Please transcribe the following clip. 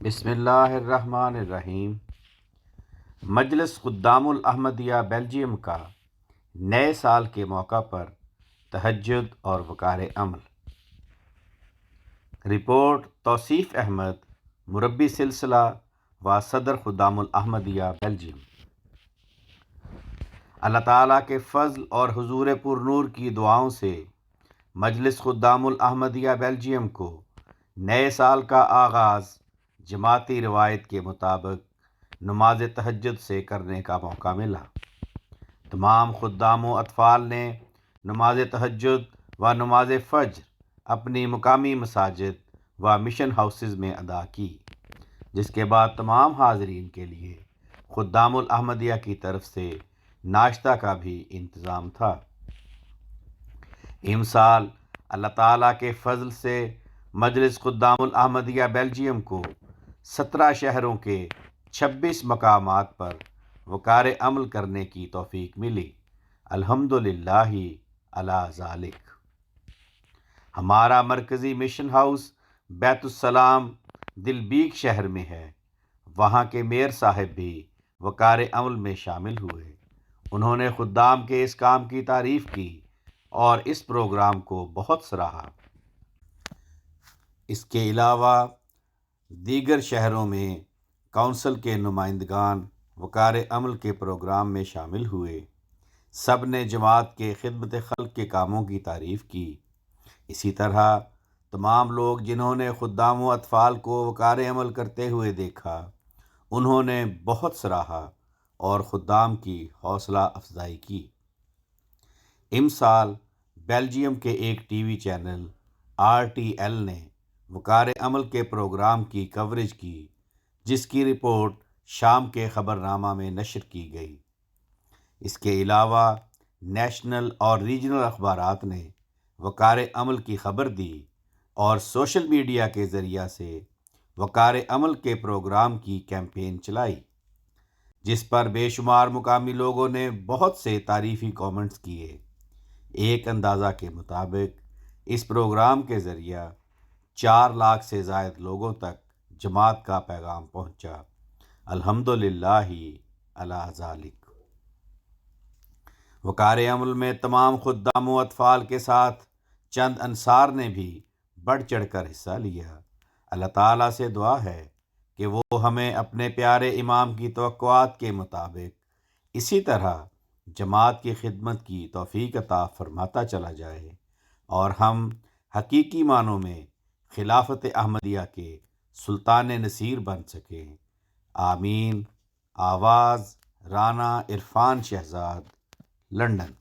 بسم اللہ الرحمن الرحیم۔ مجلس خدام الاحمدیہ بیلجیم کا نئے سال کے موقع پر تہجد اور وقار عمل۔ رپورٹ توصیف احمد، مربی سلسلہ و صدر خدام الاحمدیہ بیلجیم۔ اللہ تعالیٰ کے فضل اور حضور پر نور کی دعاؤں سے مجلس خدام الاحمدیہ بیلجیم کو نئے سال کا آغاز جماعتی روایت کے مطابق نماز تہجد سے کرنے کا موقع ملا۔ تمام خدام و اطفال نے نماز تہجد و نماز فجر اپنی مقامی مساجد و مشن ہاؤسز میں ادا کی، جس کے بعد تمام حاضرین کے لیے خدام الاحمدیہ کی طرف سے ناشتہ کا بھی انتظام تھا۔ امسال اللہ تعالیٰ کے فضل سے مجلس خدام الاحمدیہ بیلجیم کو 17 شہروں کے 26 مقامات پر وقار عمل کرنے کی توفیق ملی۔ الحمدللہ علی ذالک۔ ہمارا مرکزی مشن ہاؤس بیت السلام دلبیگ شہر میں ہے۔ وہاں کے میئر صاحب بھی وقار عمل میں شامل ہوئے۔ انہوں نے خدام کے اس کام کی تعریف کی اور اس پروگرام کو بہت سراہا۔ اس کے علاوہ دیگر شہروں میں کونسل کے نمائندگان وقار عمل کے پروگرام میں شامل ہوئے۔ سب نے جماعت کے خدمت خلق کے کاموں کی تعریف کی۔ اسی طرح تمام لوگ جنہوں نے خدام و اطفال کو وقار عمل کرتے ہوئے دیکھا، انہوں نے بہت سراہا اور خدام کی حوصلہ افزائی کی۔ امسال بیلجیم کے ایک ٹی وی چینل RTL نے وقار عمل کے پروگرام کی کوریج کی، جس کی رپورٹ شام کے خبرنامہ میں نشر کی گئی۔ اس کے علاوہ نیشنل اور ریجنل اخبارات نے وقار عمل کی خبر دی اور سوشل میڈیا کے ذریعہ سے وقار عمل کے پروگرام کی کیمپین چلائی، جس پر بے شمار مقامی لوگوں نے بہت سے تعریفی کامنٹس کیے۔ ایک اندازہ کے مطابق اس پروگرام کے ذریعہ 4 لاکھ سے زائد لوگوں تک جماعت کا پیغام پہنچا۔ الحمدللہ علی ذالک۔ وقار عمل میں تمام خدام و اطفال کے ساتھ چند انصار نے بھی بڑھ چڑھ کر حصہ لیا۔ اللہ تعالیٰ سے دعا ہے کہ وہ ہمیں اپنے پیارے امام کی توقعات کے مطابق اسی طرح جماعت کی خدمت کی توفیق عطا فرماتا چلا جائے اور ہم حقیقی معنوں میں خلافت احمدیہ کے سلطان نصیر بن سکیں۔ آمین۔ آواز رانا عرفان شہزاد، لندن۔